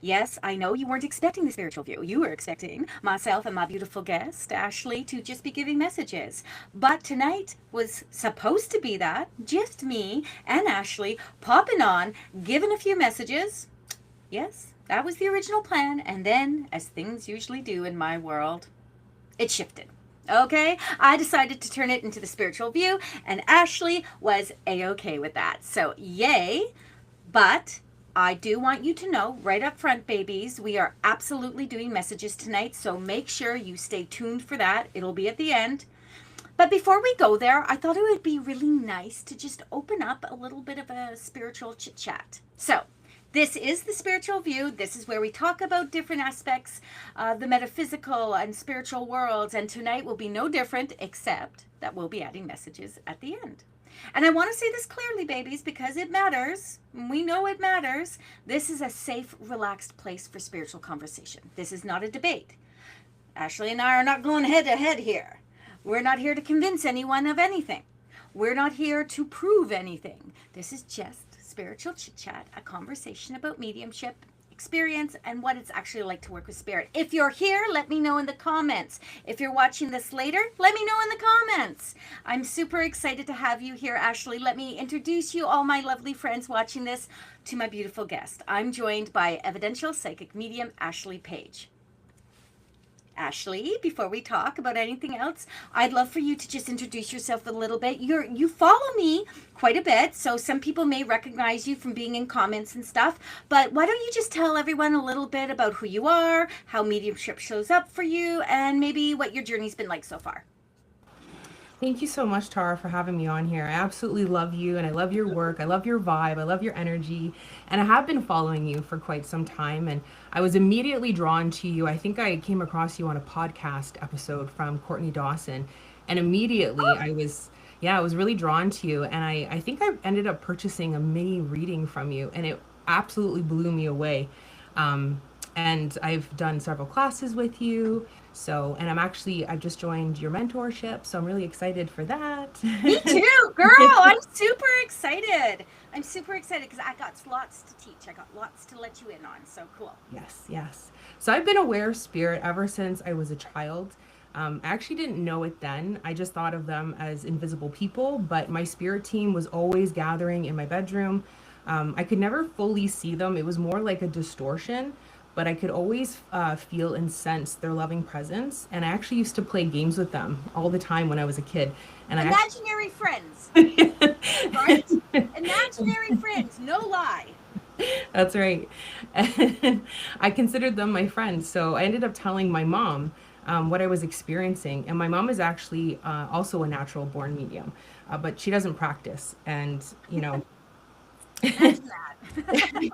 Yes, I know you weren't expecting the spiritual view. You were expecting myself and my beautiful guest, Ashley, to just be giving messages. But tonight was supposed to be that just me and Ashley popping on, giving a few messages. Yes, that was the original plan. And then, as things usually do in my world, it shifted. Okay, I decided to turn it into the spiritual view, and Ashley was a okay with that. So, yay. But I do want you to know right up front, babies, we are absolutely doing messages tonight. So make sure you stay tuned for that. It'll be at the end. But before we go there, I thought it would be really nice to just open up a little bit of a spiritual chit chat. So, this is the spiritual view. This is where we talk about different aspects of the metaphysical and spiritual worlds. And tonight will be no different, except that we'll be adding messages at the end. And I want to say this clearly, babies, because it matters. We know it matters. This is a safe, relaxed place for spiritual conversation. This is not a debate. Ashley and I are not going head to head here. We're not here to convince anyone of anything. We're not here to prove anything. This is just spiritual chit chat, a conversation about mediumship, experience, and what it's actually like to work with spirit. If you're here, let me know in the comments. If you're watching this later, let me know in the comments. I'm super excited to have you here, Ashley. Let me introduce you, all my lovely friends watching this, to my beautiful guest. I'm joined by evidential psychic medium Ashley Page. Ashley, before we talk about anything else, I'd love for you to just introduce yourself a little bit. You follow me quite a bit, so some people may recognize you from being in comments and stuff. But why don't you just tell everyone a little bit about who you are, how mediumship shows up for you, and maybe what your journey's been like so far. Thank you so much, Tara, for having me on here. I absolutely love you and I love your work. I love your vibe. I love your energy. And I have been following you for quite some time. And I was immediately drawn to you. I think I came across you on a podcast episode from Courtney Dawson. And immediately I was really drawn to you. And I think I ended up purchasing a mini reading from you. And it absolutely blew me away. And I've done several classes with you. So, and I've just joined your mentorship. So I'm really excited for that. Me too, girl. I'm super excited. I'm super excited because I got lots to teach. I got lots to let you in on. So cool. Yes, yes. So I've been aware of spirit ever since I was a child. I actually didn't know it then. I just thought of them as invisible people, but my spirit team was always gathering in my bedroom. I could never fully see them. It was more like a distortion, but I could always feel and sense their loving presence. And I actually used to play games with them all the time when I was a kid. And Imaginary friends, right? Imaginary friends, no lie. That's right. And I considered them my friends. So I ended up telling my mom what I was experiencing. And my mom is actually also a natural born medium, but she doesn't practice. And, Imagine that.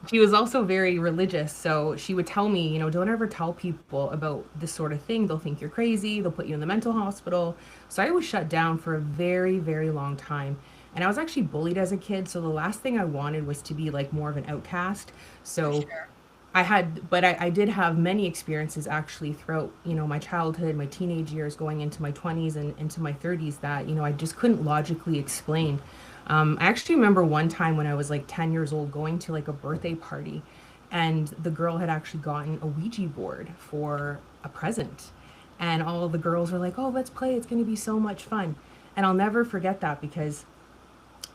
she was also very religious. So she would tell me, don't ever tell people about this sort of thing. They'll think you're crazy. They'll put you in the mental hospital. So I was shut down for a very, very long time. And I was actually bullied as a kid. So the last thing I wanted was to be like more of an outcast. For So sure. I did have many experiences actually throughout, my childhood, my teenage years, going into my 20s and into my 30s that, I just couldn't logically explain. I actually remember one time when I was like 10 years old going to like a birthday party, and the girl had actually gotten a Ouija board for a present. And all the girls were like, oh, let's play. It's going to be so much fun. And I'll never forget that because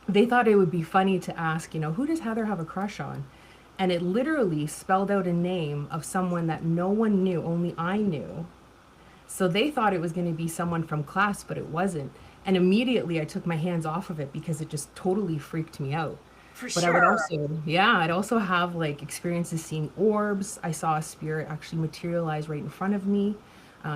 they thought it would be funny to ask, who does Heather have a crush on? And it literally spelled out a name of someone that no one knew, only I knew. So they thought it was going to be someone from class, but it wasn't. And immediately I took my hands off of it because it just totally freaked me out. For But I would sure. also, yeah, I'd also have like experiences seeing orbs. I saw a spirit actually materialize right in front of me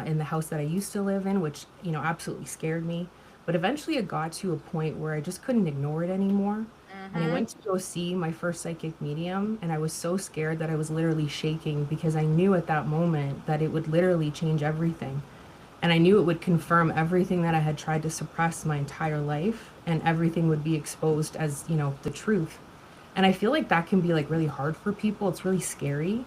in the house that I used to live in, which, absolutely scared me. But eventually it got to a point where I just couldn't ignore it anymore. And I Mm-hmm. went to go see my first psychic medium, and I was so scared that I was literally shaking because I knew at that moment that it would literally change everything. And I knew it would confirm everything that I had tried to suppress my entire life, and everything would be exposed as, the truth. And I feel like that can be like really hard for people. It's really scary.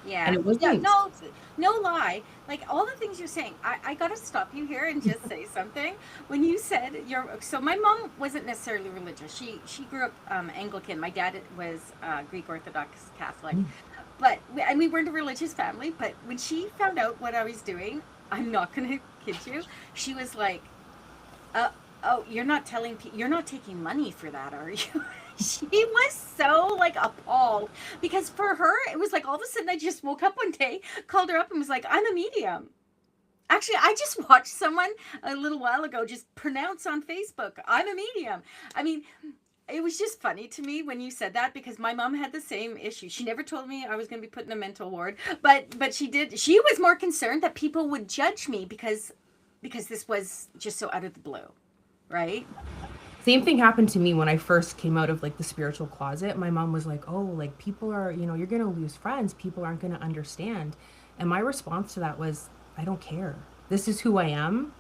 And Yeah. it Yeah. wasn't. No, no lie. Like all the things you're saying, I got to stop you here and just say something. When you said so my mom wasn't necessarily religious. She grew up Anglican. My dad was Greek Orthodox Catholic. But and we weren't a religious family, but when she found out what I was doing, I'm not going to kid you, she was like, uh, oh, you're not taking money for that, are you? She was so like appalled because for her it was like all of a sudden I just woke up one day, called her up and was like, I'm a medium. Actually, I just watched someone a little while ago just pronounce on Facebook, I'm a medium. I mean, it was just funny to me when you said that because my mom had the same issue. She never told me I was going to be put in a mental ward, but she did. She was more concerned that people would judge me because this was just so out of the blue, right? Same thing happened to me when I first came out of like the spiritual closet. My mom was like, "Oh, like people are, you're going to lose friends. People aren't going to understand." And my response to that was, "I don't care. This is who I am.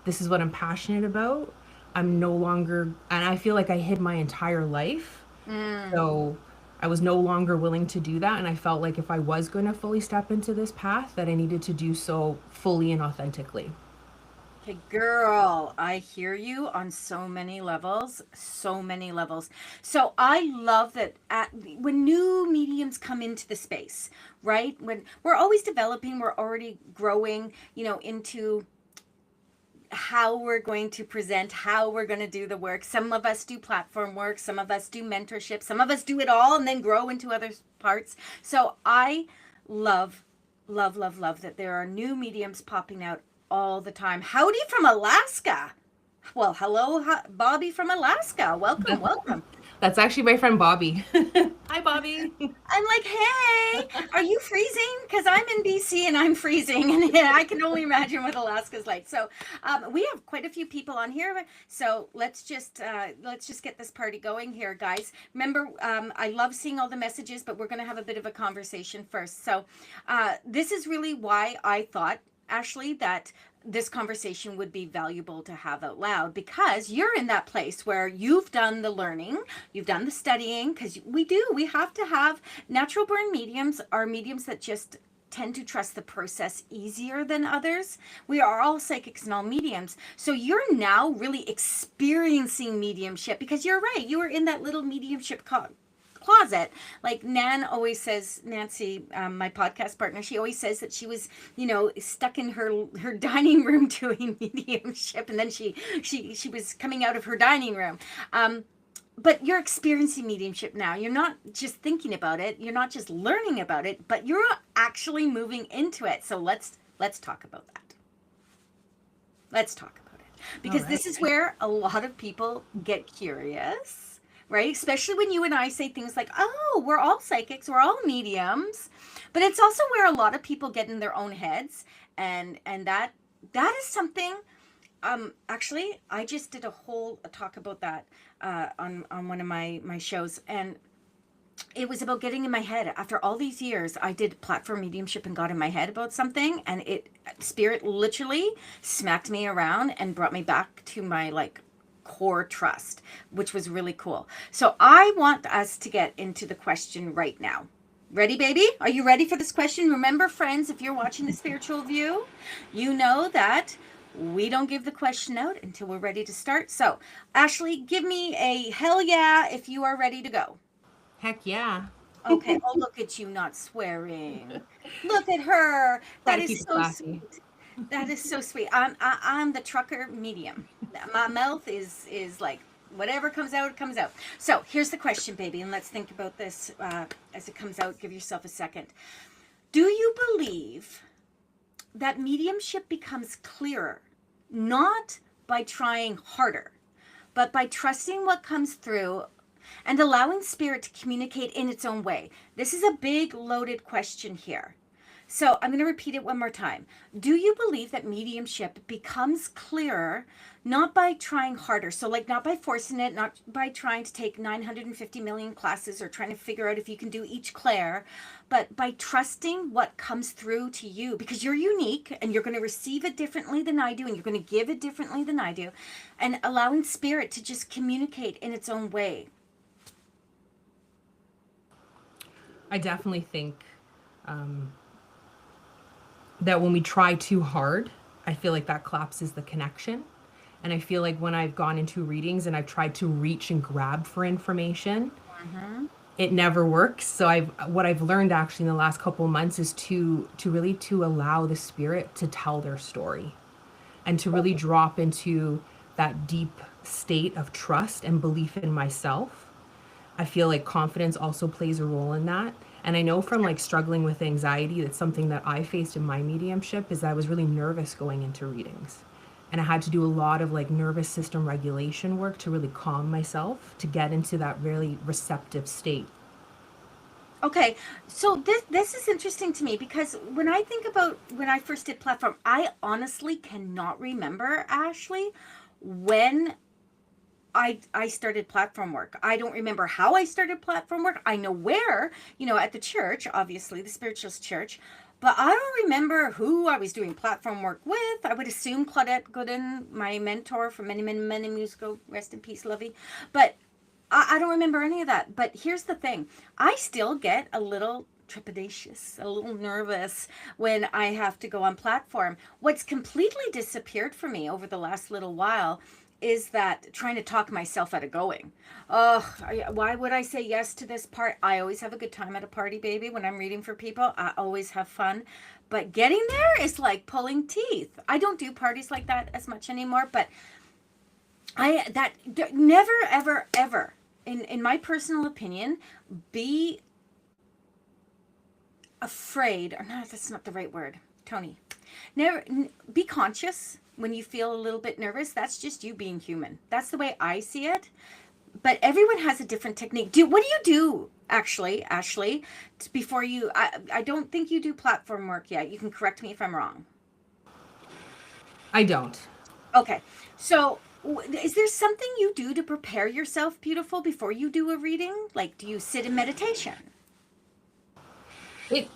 This is what I'm passionate about. I'm no longer," and I feel like I hid my entire life. Mm. So I was no longer willing to do that, and I felt like if I was going to fully step into this path that I needed to do so fully and authentically. Okay, girl, I hear you on so many levels, so many levels. So I love that when new mediums come into the space, right? When we're always developing, we're already growing, into how we're going to present, how we're going to do the work. Some of us do platform work, some of us do mentorship, some of us do it all and then grow into other parts. So I love, love, love, love that there are new mediums popping out all the time. Howdy from Alaska. Well, hello, Bobby from Alaska. Welcome, welcome. That's actually my friend Bobby. Hi, Bobby. I'm like, hey, are you freezing? Because I'm in BC and I'm freezing, and I can only imagine what Alaska's like. So, we have quite a few people on here. So let's just get this party going here, guys. Remember, I love seeing all the messages, but we're going to have a bit of a conversation first. So, this is really why I thought, Ashley, that this conversation would be valuable to have out loud because you're in that place where you've done the learning, you've done the studying, because we have to have natural born mediums are mediums that just tend to trust the process easier than others. We are all psychics and all mediums. So you're now really experiencing mediumship because you're right. You were in that little mediumship closet. Like Nan always says, Nancy, my podcast partner, she always says that she was, stuck in her dining room doing mediumship, and then she was coming out of her dining room. But you're experiencing mediumship now. You're not just thinking about it. You're not just learning about it, but you're actually moving into it. So let's talk about that. Let's talk about it All because right. this is where a lot of people get curious, right? Especially when you and I say things like, "Oh, we're all psychics, we're all mediums," but it's also where a lot of people get in their own heads, and that is something. Actually, I just did a whole talk about that on one of my shows, and it was about getting in my head. After all these years, I did platform mediumship and got in my head about something, and it spirit literally smacked me around and brought me back to my like core trust, which was really cool. So I want us to get into the question right now. Ready, baby? Are you ready for this question? Remember, friends, if you're watching the spiritual view, you know that we don't give the question out until we're ready to start. So, Ashley, give me a hell yeah if you are ready to go. Heck yeah. Okay. Oh, look at you not swearing. Look at her. Try That to is keep it so classy. sweet. That is so sweet. I'm the trucker medium. My mouth is like whatever comes out comes out. So here's the question, baby, and let's think about this as it comes out. Give yourself a second. Do you believe that mediumship becomes clearer, not by trying harder, but by trusting what comes through and allowing spirit to communicate in its own way? This is a big, loaded question here. So I'm going to repeat it one more time. Do you believe that mediumship becomes clearer not by trying harder? So, like, not by forcing it, not by trying to take 950 million classes or trying to figure out if you can do each clair, but by trusting what comes through to you because you're unique and you're going to receive it differently than I do and you're going to give it differently than I do, and allowing spirit to just communicate in its own way. I definitely think Um, that when we try too hard, I feel like that collapses the connection. And I feel like when I've gone into readings and I've tried to reach and grab for information, Hmm. it never works. So I've learned actually in the last couple of months is to really to allow the spirit to tell their story and to really drop into that deep state of trust and belief in myself. I feel like confidence also plays a role in that. And I know from like struggling with anxiety, that's something that I faced in my mediumship is that I was really nervous going into readings. And I had to do a lot of like nervous system regulation work to really calm myself to get into that really receptive state. Okay, so this is interesting to me because when I think about when I first did platform, I honestly cannot remember, Ashley, when I started platform work. I don't remember how I started platform work. I know where, at the church, obviously, the spiritualist church, but I don't remember who I was doing platform work with. I would assume Claudette Gooden, my mentor for many, many, many years ago, rest in peace, Lovey. But I don't remember any of that. But here's the thing, I still get a little trepidatious, a little nervous when I have to go on platform. What's completely disappeared for me over the last little while is that trying to talk myself out of going. Oh, why would I say yes to this part? I always have a good time at a party, baby. When I'm reading for people, I always have fun. But getting there is like pulling teeth. I don't do parties like that as much anymore, but never, ever, ever, in my personal opinion, be afraid, or not, that's not the right word, Tony. Never be conscious when you feel a little bit nervous. That's just you being human. That's the way I see it. But everyone has a different technique. What do you do actually, Ashley, before you I don't think you do platform work yet. You can correct me if I'm wrong. I don't. Okay. So is there something you do to prepare yourself, beautiful, before you do a reading? Like, do you sit in meditation?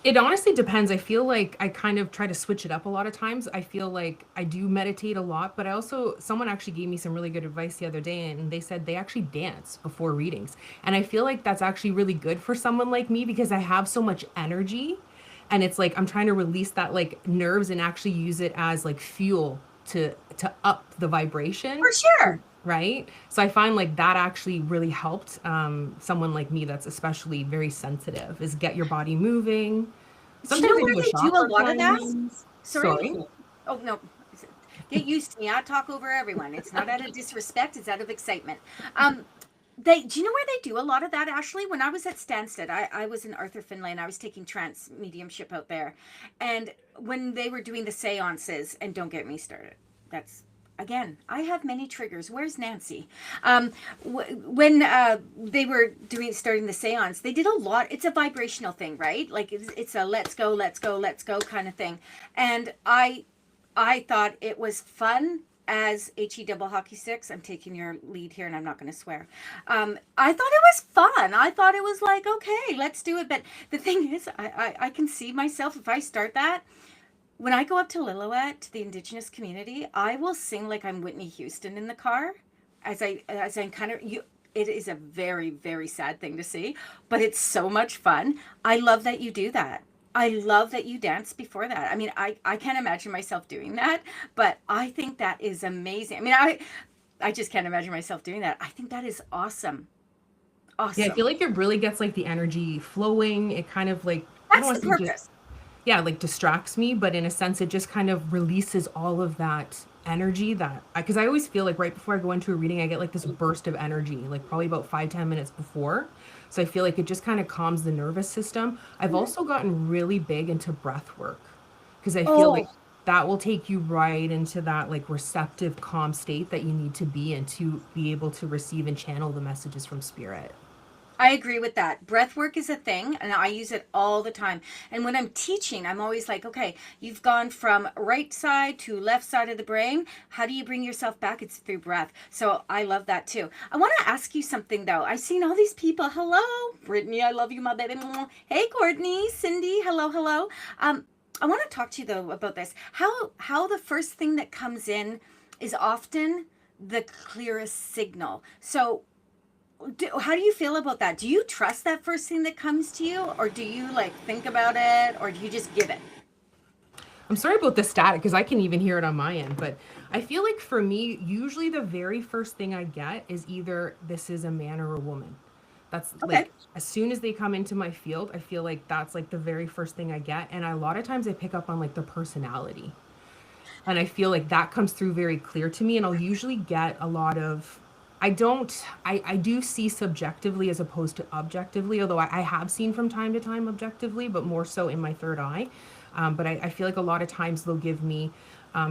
It honestly depends. I feel like I kind of try to switch it up a lot of times. I feel like I do meditate a lot, but I also someone actually gave me some really good advice the other day and they said they actually dance before readings. And I feel like that's actually really good for someone like me because I have so much energy and it's like I'm trying to release that like nerves and actually use it as like fuel to up the vibration, For sure. right? So I find like that actually really helped someone like me that's especially very sensitive is get your body moving. Do you know Sometimes I where do a they do a chakra lot of that? cleanse. Sorry? Sorry. Oh, no. Get used to me. I talk over everyone. It's not out of disrespect, it's out of excitement. Do you know where they do a lot of that, Ashley? When I was at Stansted, I was in Arthur Finlay and I was taking trance mediumship out there. And when they were doing the seances, and don't get me started, that's again, I have many triggers. Where's Nancy? When they were starting the seance, they did a lot. It's a vibrational thing, right? Like it's a let's go, let's go, let's go kind of thing. And I thought it was fun as HE double hockey sticks. I'm taking your lead here and I'm not going to swear. I thought it was fun. I thought it was like, okay, let's do it. But the thing is, I can see myself if I start that. When I go up to Lillooet, to the Indigenous community, I will sing like I'm Whitney Houston in the car as I kind of you. It is a very, very sad thing to see, but it's so much fun. I love that you do that. I love that you dance before that. I mean, I can't imagine myself doing that, but I think that is amazing. I mean, I just can't imagine myself doing that. I think that is awesome. Yeah, I Awesome. feel like it really gets like the energy flowing. It kind of like I don't That's want the to say just purpose. yeah, like distracts me, but in a sense it just kind of releases all of that energy that because I always feel like right before I go into a reading I get like this burst of energy, like probably about 5-10 minutes before. So I feel like it just kind of calms the nervous system. I've also gotten really big into breath work because I feel like Oh, that will take you right into that like receptive calm state that you need to be in to be able to receive and channel the messages from spirit. I agree with that. Breath work is a thing, and I use it all the time. And when I'm teaching, I'm always like, okay, you've gone from right side to left side of the brain. How do you bring yourself back? It's through breath. So I love that too. I want to ask you something though. I've seen all these people. Hello, Brittany. I love you, my baby. Hey, Courtney, Cindy. Hello, hello. I want to talk to you though about this. How the first thing that comes in is often the clearest signal. So How do you feel about that? Do you trust that first thing that comes to you, or do you like think about it, or do you just give it? I'm sorry about the static because I can even hear it on my end, but I feel like for me, usually the very first thing I get is either this is a man or a woman. That's Okay. like as soon as they come into my field, I feel like that's like the very first thing I get. And a lot of times I pick up on like the personality. And I feel like that comes through very clear to me. And I'll usually get a lot of I do see subjectively as opposed to objectively, although I have seen from time to time objectively, but more so in my third eye. But I feel like a lot of times they'll give me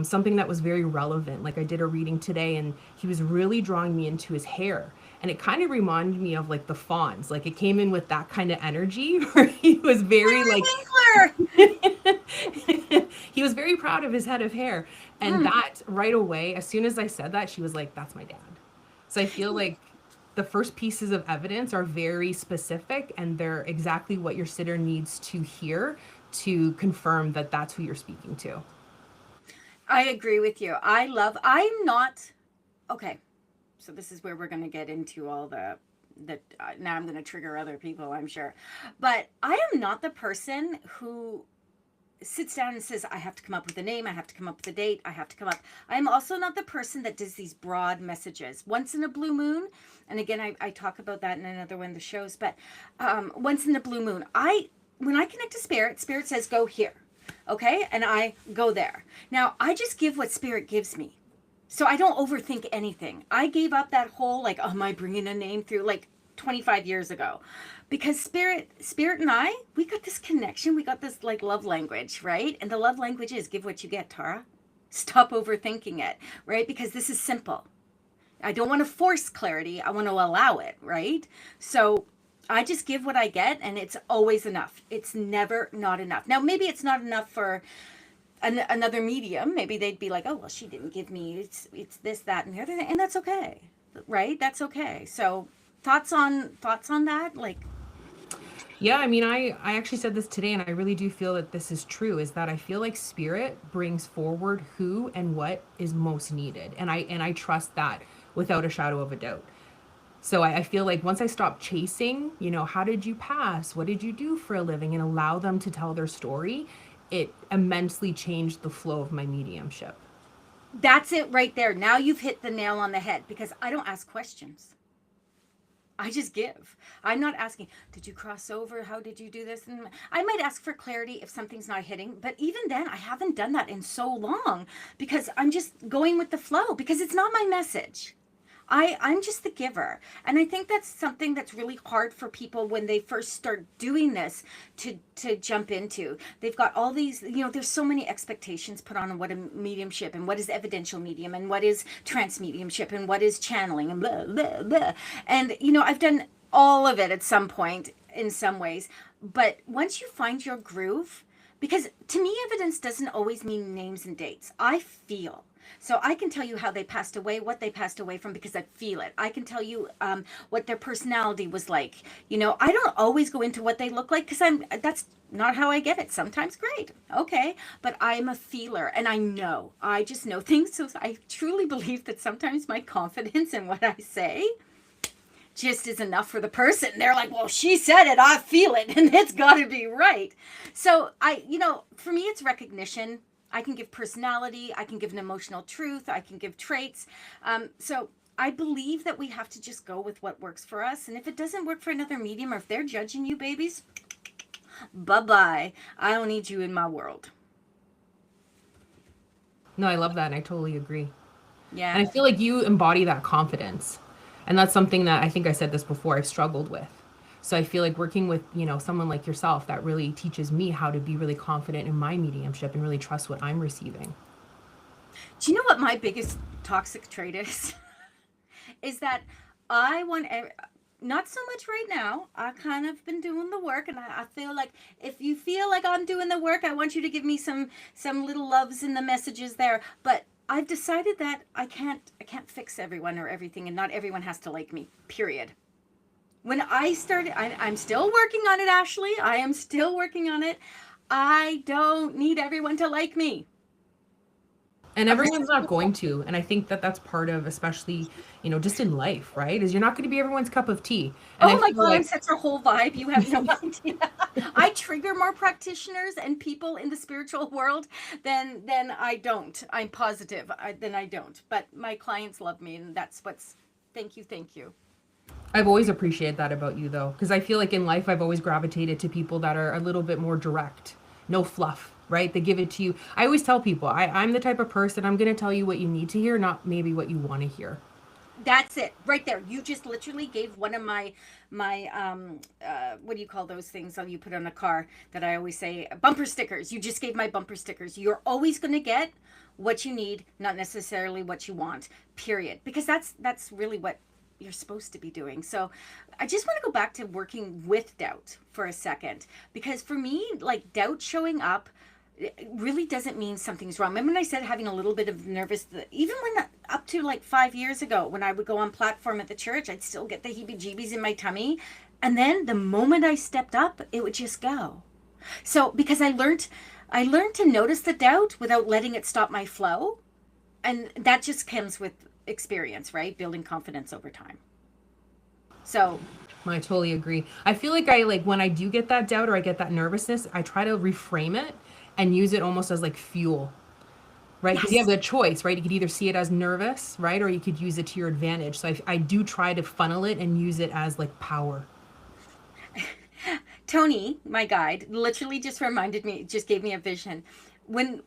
something that was very relevant. Like I did a reading today and he was really drawing me into his hair. And it kind of reminded me of like the fawns. Like it came in with that kind of energy where he was very Larry like Winkler. he was very proud of his head of hair. And Mm. that right away, as soon as I said that, she was like, that's my dad. So I feel like the first pieces of evidence are very specific and they're exactly what your sitter needs to hear to confirm that that's who you're speaking to. I agree with you. I'm not, okay. So this is where we're going to get into all the now I'm going to trigger other people, I'm sure. But I am not the person who sits down and says, I have to come up with a name, I have to come up with a date, I have to come up. I'm also not the person that does these broad messages. Once in a blue moon, and again, I talk about that in another one of the shows, but once in a blue moon, when I connect to spirit, spirit says, go here. Okay. And I go there. Now I just give what spirit gives me. So I don't overthink anything. I gave up that whole, like, oh, am I bringing a name through, like 25 years ago, because spirit and I, we got this connection. We got this like love language, right? And the love language is give what you get, Tara. Stop overthinking it, right? Because this is simple. I don't want to force clarity. I want to allow it, right? So I just give what I get and it's always enough. It's never not enough. Now, maybe it's not enough for another medium. Maybe they'd be like, oh, well, she didn't give me, it's this, that, and the other thing. And that's okay, right? That's okay. So thoughts on that? Like, Yeah, I mean, I actually said this today, and I really do feel that this is true, is that I feel like spirit brings forward who and what is most needed. And I trust that without a shadow of a doubt. So I feel like once I stop chasing, how did you pass? What did you do for a living? And allow them to tell their story, it immensely changed the flow of my mediumship. that's it right there. Now you've hit the nail on the head because I don't ask questions. I just give. I'm not asking, did you cross over? How did you do this? And I might ask for clarity if something's not hitting, but even then, I haven't done that in so long because I'm just going with the flow because it's not my message. I'm just the giver. And I think that's something that's really hard for people when they first start doing this to jump into. They've got all these, there's so many expectations put on what a mediumship and what is evidential medium and what is trance mediumship and what is channeling and blah, blah, blah. And, I've done all of it at some point in some ways. But once you find your groove, because to me, evidence doesn't always mean names and dates. I feel. So I can tell you how they passed away, what they passed away from, because I feel it. I can tell you what their personality was like. I don't always go into what they look like because that's not how I get it. Sometimes great, okay, but I'm a feeler and I just know things. So I truly believe that sometimes my confidence in what I say just is enough for the person. They're like, well, she said it, I feel it, and it's got to be right. So for me, it's recognition. I can give personality. I can give an emotional truth. I can give traits. So I believe that we have to just go with what works for us. And if it doesn't work for another medium, or if they're judging you, babies, bye-bye. I don't need you in my world. No, I love that, and I totally agree. Yeah. And I feel like you embody that confidence. And that's something that I think I said this before, I've struggled with. So I feel like working with, someone like yourself that really teaches me how to be really confident in my mediumship and really trust what I'm receiving. Do you know what my biggest toxic trait is? Is that I want, not so much right now. I kind of been doing the work, and I feel like if you feel like I'm doing the work, I want you to give me some little loves in the messages there. But I've decided that I can't fix everyone or everything, and not everyone has to like me. Period. When I started, I'm still working on it, Ashley. I am still working on it. I don't need everyone to like me. And A everyone's not reciprocal. going to. And I think that that's part of, especially, just in life, right? Is you're not going to be everyone's cup of tea. And I Oh my feel God, I'm like, such a whole vibe. You have no idea. I trigger more practitioners and people in the spiritual world than I don't. I'm positive than I don't. But my clients love me, and that's what's. Thank you, thank you. I've always appreciated that about you, though, because I feel like in life I've always gravitated to people that are a little bit more direct, no fluff, right? They give it to you. I always tell people I'm the type of person, I'm going to tell you what you need to hear, not maybe what you want to hear. That's it right there. You just literally gave one of my what do you call those things that you put on a car that I always say bumper stickers. You just gave my bumper stickers. You're always going to get what you need, not necessarily what you want. Period. Because that's really what you're supposed to be doing. So I just want to go back to working with doubt for a second because for me like doubt showing up it really doesn't mean something's wrong. Remember when I said having a little bit of nervous, even when up to like 5 years ago, when I would go on platform at the church, I'd still get the heebie jeebies in my tummy. And then the moment I stepped up, it would just go. So because I learned to notice the doubt without letting it stop my flow. And that just comes with experience, right? Building confidence over time. So I totally agree. I feel like I like when I do get that doubt or I get that nervousness, I try to reframe it and use it almost as like fuel, right? Because you have yes, the choice, right? You could either see it as nervous, right? Or you could use it to your advantage. So I do try to funnel it and use it as like power. Tony, my guide, literally just reminded me, just gave me a vision. When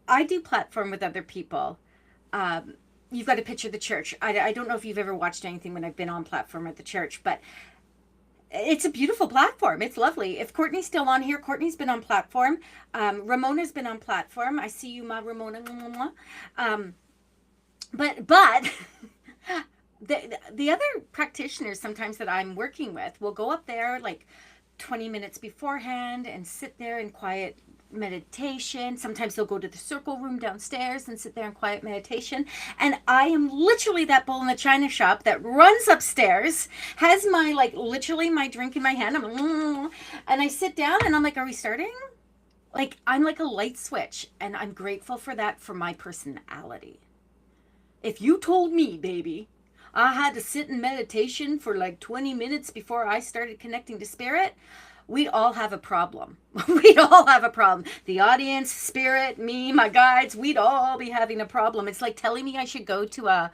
I do platform with other people, um, you've got to picture the church. I don't know if you've ever watched anything when I've been on platform at the church, but it's a beautiful platform. It's lovely. If Courtney's still on here, Courtney's been on platform. Ramona's been on platform. I see you, Ma Ramona. Um, but the other practitioners sometimes that I'm working with will go up there like 20 minutes beforehand and sit there in quiet meditation. Sometimes they'll go to the circle room downstairs and sit there in quiet meditation. And I am literally that bull in the china shop that runs upstairs, has my like literally my drink in my hand. And I sit down and I'm like, are we starting? Like I'm like a light switch. And I'm grateful for that for my personality. If you told me, baby, I had to sit in meditation for like 20 minutes before I started connecting to spirit, we'd all have a problem. We'd all have a problem. The audience, spirit, me, my guides, we'd all be having a problem. It's like telling me I should go to a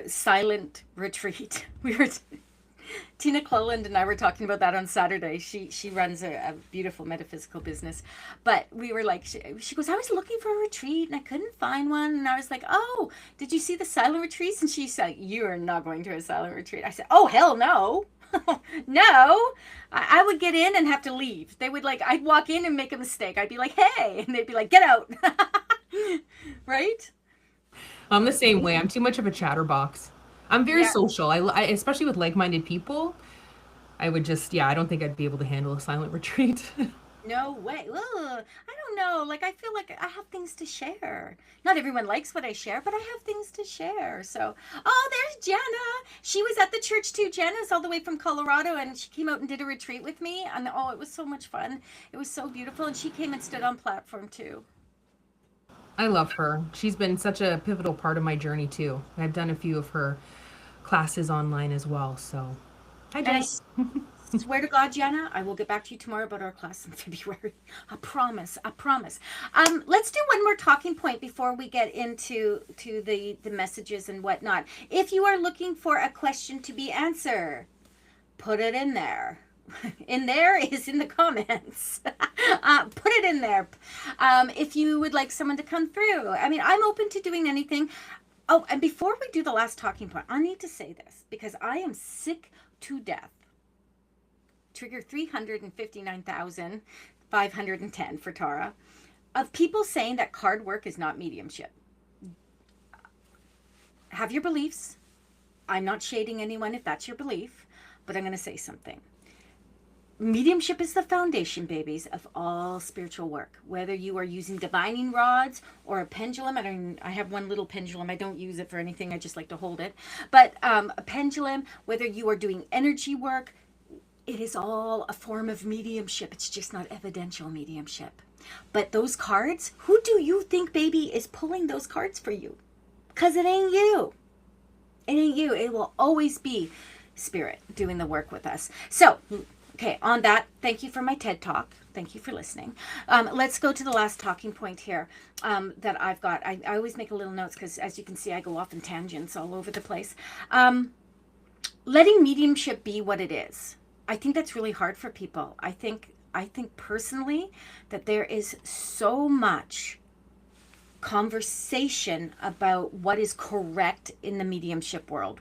silent retreat. We were Tina Cleland and I were talking about that on Saturday. She runs a beautiful metaphysical business, but we were like, she goes, I was looking for a retreat and I couldn't find one, and I was like, oh, did you see the silent retreats? And she said, you are not going to a silent retreat. I said, oh hell no. No, I would get in and have to leave. They would like, I'd walk in and make a mistake. I'd be like, hey, and they'd be like, get out. Right? I'm the same way. I'm too much of a chatterbox. I'm very Yeah. social. Especially with like-minded people. I would just, yeah, I don't think I'd be able to handle a silent retreat. No way. Ugh, I don't know. Like, I feel like I have things to share. Not everyone likes what I share, but I have things to share. So, oh, there's Jenna. She was at the church too. Jenna's all the way from Colorado, and she came out and did a retreat with me. And oh, it was so much fun. It was so beautiful. And she came and stood on platform too. I love her. She's been such a pivotal part of my journey too. I've done a few of her classes online as well. So, hi And I Jen. swear to God, Jenna, I will get back to you tomorrow about our class in February. I promise. I promise. Let's do one more talking point before we get into the messages and whatnot. If you are looking for a question to be answered, put it in there. In there is in the comments. Put it in there. If you would like someone to come through, I mean, I'm open to doing anything. Oh, and before we do the last talking point, I need to say this because I am sick to death. Trigger 359,510 for Tara, of people saying that card work is not mediumship. Have your beliefs. I'm not shading anyone if that's your belief, but I'm going to say something. Mediumship is the foundation, babies, of all spiritual work. Whether you are using divining rods or a pendulum, I have one little pendulum. I don't use it for anything. I just like to hold it. But a pendulum, whether you are doing energy work, it is all a form of mediumship. It's just not evidential mediumship. But those cards, who do you think, baby, is pulling those cards for you? Because it ain't you. It ain't you. It will always be Spirit doing the work with us. So, okay, on that, thank you for my TED Talk. Thank you for listening. Let's go to the last talking point here that I've got. I always make a little notes because, as you can see, I go off in tangents all over the place. Letting mediumship be what it is. I think that's really hard for people. I think personally that there is so much conversation about what is correct in the mediumship world.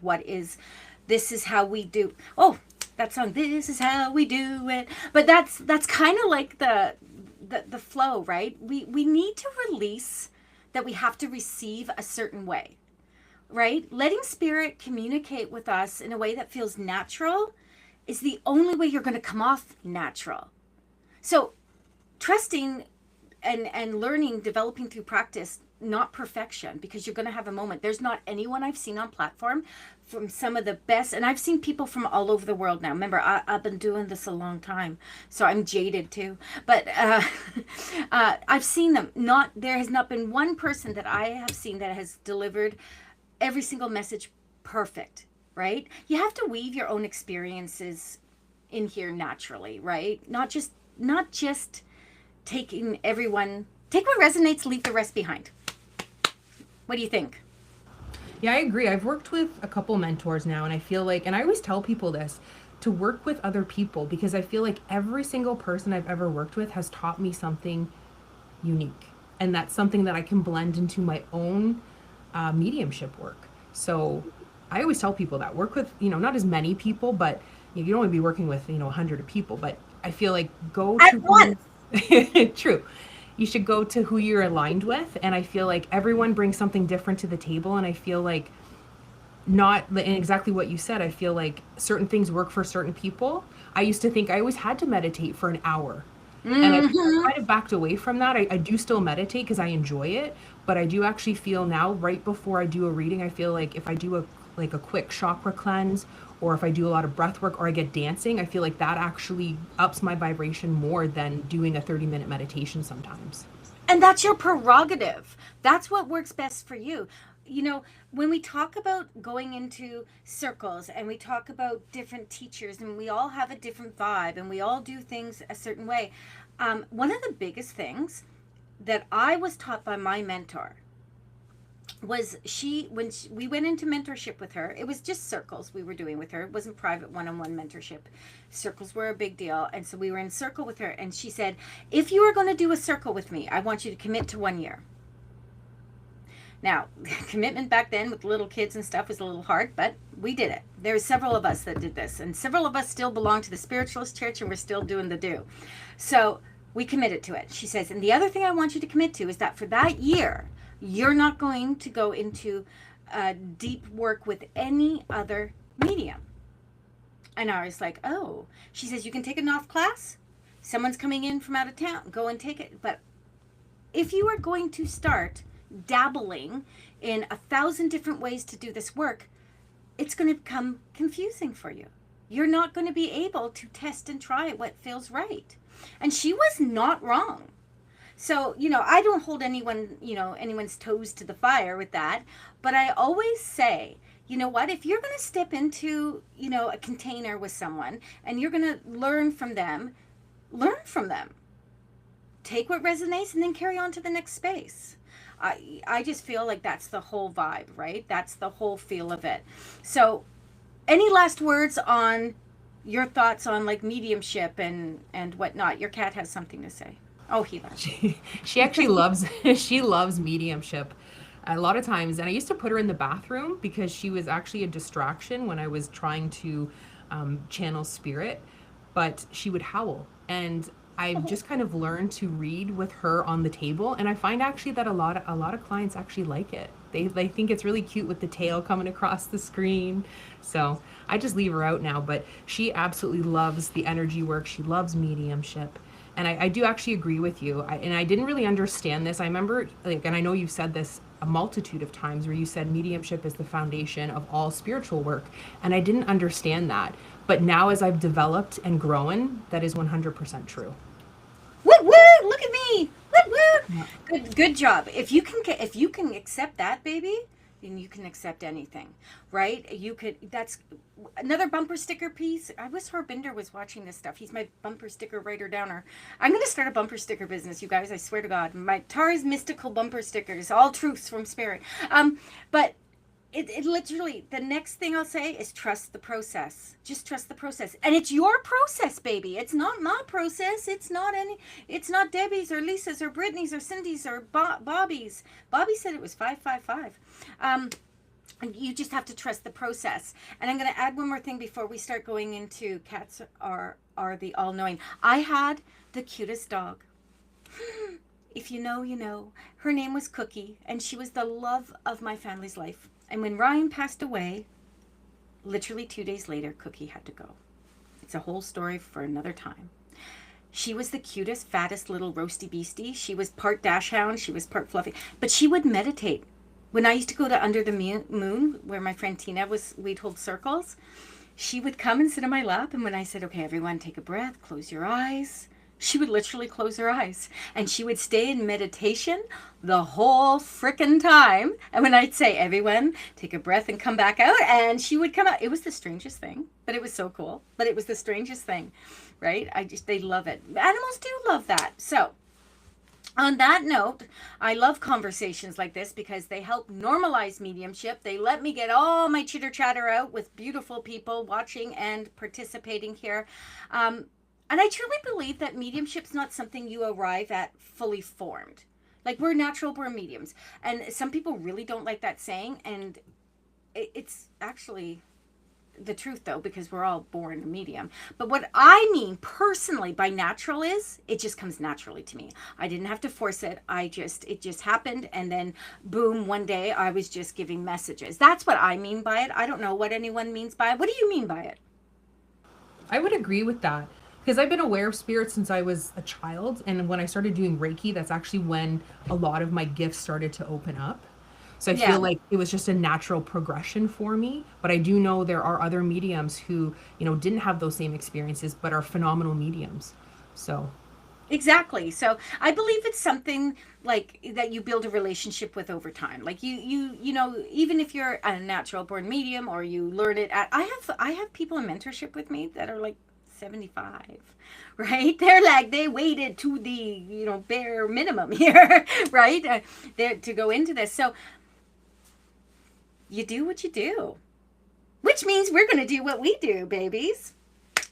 This is how we do. Oh, that song, this is how we do it. But that's kind of like the flow, right? We need to release that we have to receive a certain way, right? Letting Spirit communicate with us in a way that feels natural is the only way you're going to come off natural. So trusting and learning, developing through practice, not perfection, because you're going to have a moment. There's not anyone I've seen on platform from some of the best, and I've seen people from all over the world now. Remember, I've been doing this a long time, so I'm jaded too. But I've seen them. There has not been one person that I have seen that has delivered every single message perfect, right? You have to weave your own experiences in here naturally, right? Not just taking everyone, take what resonates, leave the rest behind. What do you think? Yeah, I agree. I've worked with a couple mentors now, and I feel like, and I always tell people this, to work with other people, because I feel like every single person I've ever worked with has taught me something unique. And that's something that I can blend into my own mediumship work. So I always tell people that work with, not as many people, but you don't want to be working with, 100 people, but I feel like go at to once. True. You should go to who you're aligned with. And I feel like everyone brings something different to the table. And I feel like not in exactly what you said, I feel like certain things work for certain people. I used to think I always had to meditate for an hour. And I kind of backed away from that. I do still meditate because I enjoy it. But I do actually feel now, right before I do a reading, I feel like if I do a quick chakra cleanse, or if I do a lot of breath work, or I get dancing, I feel like that actually ups my vibration more than doing a 30-minute meditation sometimes. And that's your prerogative. That's what works best for you. When we talk about going into circles and we talk about different teachers, and we all have a different vibe and we all do things a certain way, one of the biggest things that I was taught by my mentor was we went into mentorship with her. It was just circles we were doing with her. It wasn't private one-on-one mentorship. Circles were a big deal. And so we were in circle with her, and she said, if you are going to do a circle with me, I want you to commit to 1 year. Now, commitment back then with little kids and stuff was a little hard, but we did it. There were several of us that did this, and several of us still belong to the Spiritualist Church, and we're still doing the do. So we committed to it. She says, and the other thing I want you to commit to is that for that year, you're not going to go into deep work with any other medium. And I was like, oh. She says, you can take an off class. Someone's coming in from out of town. Go and take it. But if you are going to start dabbling in 1,000 different ways to do this work, it's going to become confusing for you. You're not going to be able to test and try what feels right. And she was not wrong. So, I don't hold anyone's toes to the fire with that. But I always say, you know what, if you're going to step into, a container with someone and you're going to learn from them. Take what resonates and then carry on to the next space. I just feel like that's the whole vibe, right? That's the whole feel of it. So any last words on your thoughts on like mediumship and whatnot? Your cat has something to say. Oh, he loves. She actually loves she loves mediumship a lot of times, and I used to put her in the bathroom because she was actually a distraction when I was trying to channel spirit, but she would howl, and I've just kind of learned to read with her on the table, and I find actually that a lot of clients actually like it. They think it's really cute with the tail coming across the screen. So I just leave her out now, but she absolutely loves the energy work. She loves mediumship. And I do actually agree with you. And I didn't really understand this. I remember, and I know you've said this a multitude of times, where you said mediumship is the foundation of all spiritual work. And I didn't understand that. But now as I've developed and grown, that is 100% true. Woo, woo, look at me. Yeah. Good job. If you can accept that, baby, then you can accept anything, right? You could. That's another bumper sticker piece. I wish Harbinder was watching this stuff. He's my bumper sticker writer downer. I'm gonna start a bumper sticker business, you guys. I swear to God, my Tara's mystical bumper stickers, all truths from spirit. But it literally, the next thing I'll say is trust the process. Just trust the process. And it's your process, baby. It's not my process. It's not Debbie's or Lisa's or Brittany's or Cindy's or Bobby's. Bobby said it was 555. And you just have to trust the process. And I'm going to add one more thing before we start going into cats are the all-knowing. I had the cutest dog. If you know, you know. Her name was Cookie, and she was the love of my family's life. And when Ryan passed away, literally 2 days later, Cookie had to go. It's a whole story for another time. She was the cutest, fattest little roasty beastie. She was part dashhound. She was part fluffy. But she would meditate. When I used to go to Under the Moon, where my friend Tina was, we'd hold circles, she would come and sit on my lap. And when I said, okay, everyone, take a breath, close your eyes, she would literally close her eyes. And she would stay in meditation the whole frickin' time. And when I'd say, everyone, take a breath and come back out, and she would come out. It was the strangest thing, but it was so cool. But it was the strangest thing, right? They love it. Animals do love that. So, on that note, I love conversations like this because they help normalize mediumship. They let me get all my chitter chatter out with beautiful people watching and participating here. And I truly believe that mediumship's not something you arrive at fully formed. Like, we're natural born mediums. And some people really don't like that saying. And it's actually the truth, though, because we're all born a medium. But what I mean personally by natural is it just comes naturally to me. I didn't have to force it. It just happened. And then boom, one day I was just giving messages. That's what I mean by it. I don't know what anyone means by it. What do you mean by it? I would agree with that. Because I've been aware of spirits since I was a child. And when I started doing Reiki, that's actually when a lot of my gifts started to open up. So I feel like it was just a natural progression for me. But I do know there are other mediums who, didn't have those same experiences, but are phenomenal mediums. So. Exactly. So I believe it's something like that you build a relationship with over time. Like even if you're a natural born medium or you learn it I have people in mentorship with me that are like 75, right? They're like, they waited to the, bare minimum here, right? To go into this. So you do what you do, which means we're going to do what we do, babies.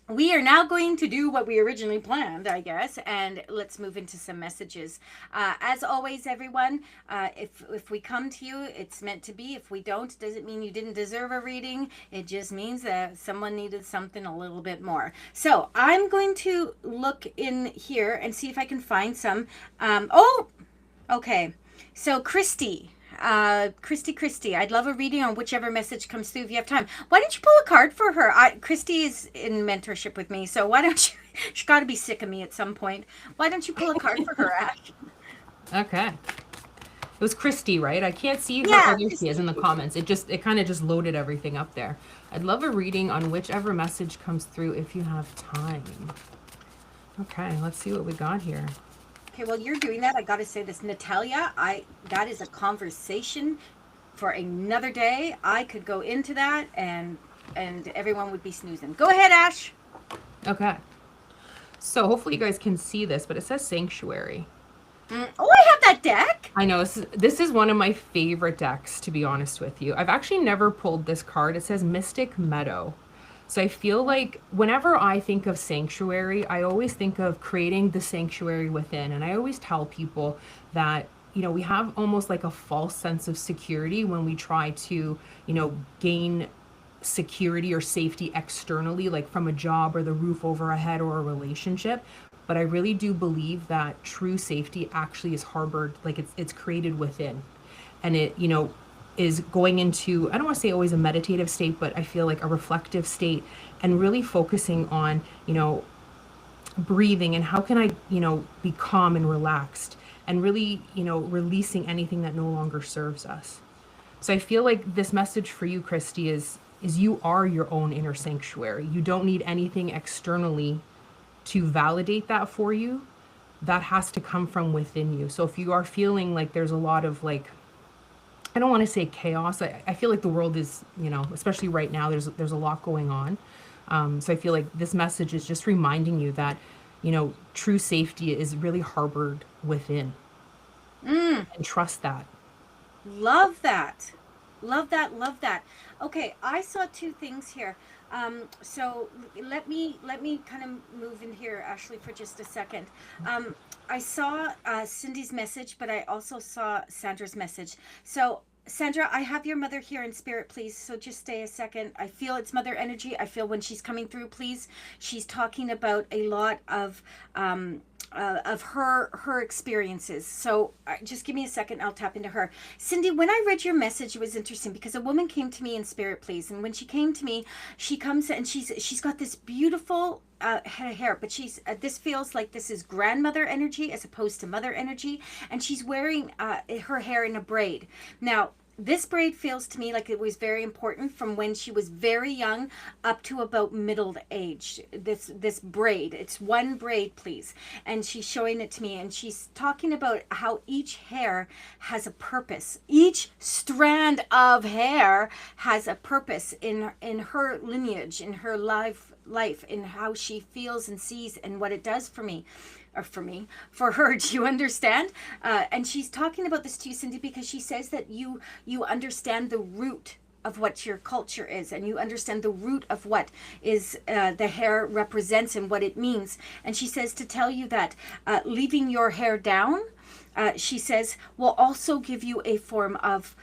We are now going to do what we originally planned, I guess, and let's move into some messages. As always, everyone, if we come to you, it's meant to be. If we don't, it doesn't mean you didn't deserve a reading. It just means that someone needed something a little bit more. So I'm going to look in here and see if I can find some. Okay. So Christy, I'd love a reading on whichever message comes through if you have time. Why don't you pull a card for her? Christy is in mentorship with me, so why don't you? She's got to be sick of me at some point. Why don't you pull a card for her, Ash? Okay. It was Christy, right? I can't see Yeah, her other she is in the comments. It kind of just loaded everything up there. I'd love a reading on whichever message comes through if you have time. Okay, let's see what we got here. Okay, well, you're doing that. I got to say this, Natalia, that is a conversation for another day. I could go into that and everyone would be snoozing. Go ahead, Ash. Okay. So hopefully you guys can see this, but it says Sanctuary. Oh, I have that deck. I know. This is one of my favorite decks, to be honest with you. I've actually never pulled this card. It says Mystic Meadow. So I feel like whenever I think of sanctuary, I always think of creating the sanctuary within. And I always tell people that, we have almost like a false sense of security when we try to, gain security or safety externally, like from a job or the roof over our head or a relationship. But I really do believe that true safety actually is harbored, like it's created within. And it, is going into, I don't want to say always a meditative state, but I feel like a reflective state and really focusing on, breathing and how can I, be calm and relaxed and really, releasing anything that no longer serves us. So I feel like this message for you, Christy, is you are your own inner sanctuary. You don't need anything externally to validate that for you. that has to come from within you. So if you are feeling like there's a lot of like, I don't want to say chaos. I feel like the world is, you know, especially right now, there's a lot going on. So I feel like this message is just reminding you that, you know, true safety is really harbored within, and trust that. Love that. Love that. Love that. Okay, I saw two things here. So let me kind of move in here, Ashley, for just a second. I saw Cindy's message, but I also saw Sandra's message. So Sandra, I have your mother here in spirit, please. So just stay a second. I feel it's mother energy. I feel when she's coming through, please. She's talking about a lot of her experiences. So just give me a second. I'll tap into her. Cindy, when I read your message, it was interesting because a woman came to me in spirit, please. And when she came to me, she comes and she's got this beautiful hair, but she's this feels like this is grandmother energy as opposed to mother energy, and she's wearing her hair in a braid. Now, this braid feels to me like it was very important from when she was very young up to about middle age. This braid, it's one braid, please. And she's showing it to me, and she's talking about how each hair has a purpose. Each strand of hair has a purpose in her lineage, in her life, in how she feels and sees and what it does for me. Or for her, do you understand? And she's talking about this to you, Cindy, because she says that you understand the root of what your culture is, and you understand the root of what is the hair represents and what it means. And she says to tell you that leaving your hair down, she says, will also give you a form of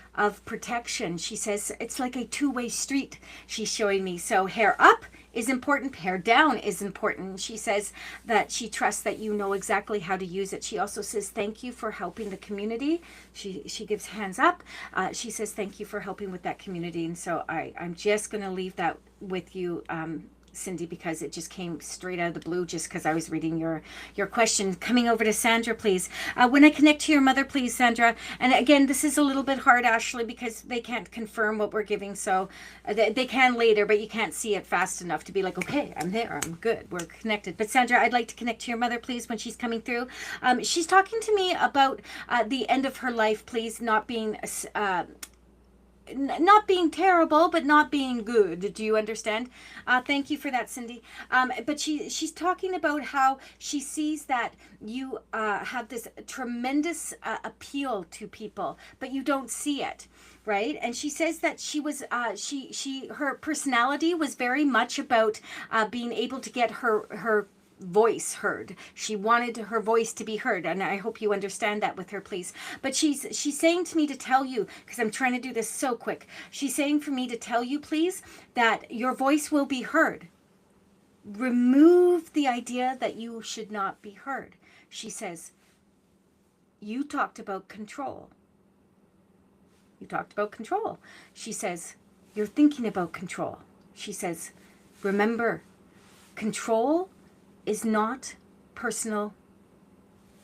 protection. She says it's like a two-way street, she's showing me. So hair up is important, hair down is important. She says that she trusts that you know exactly how to use it. She also says thank you for helping the community. She gives hands up. She says thank you for helping with that community. And so I'm just going to leave that with you, Cindy, because it just came straight out of the blue just because I was reading your question. Coming over to Sandra, please. When I connect to your mother, please, Sandra. And again, this is a little bit hard, Ashley, because they can't confirm what we're giving. So they can later, but you can't see it fast enough to be like, okay, I'm there, I'm good, we're connected. But Sandra, I'd like to connect to your mother, please, when she's coming through. She's talking to me about the end of her life, please, not being terrible, but not being good. Do you understand? Thank you for that, Cindy. But she's talking about how she sees that you have this tremendous appeal to people, but you don't see it, right? And she says that she was her personality was very much about being able to get her voice heard. She wanted her voice to be heard, and I hope you understand that with her, please. But she's saying to me to tell you, because I'm trying to do this so quick, she's saying for me to tell you, please, that your voice will be heard. Remove the idea that you should not be heard. She says, you talked about control. You talked about control. She says, you're thinking about control. She says, remember, control is not personal.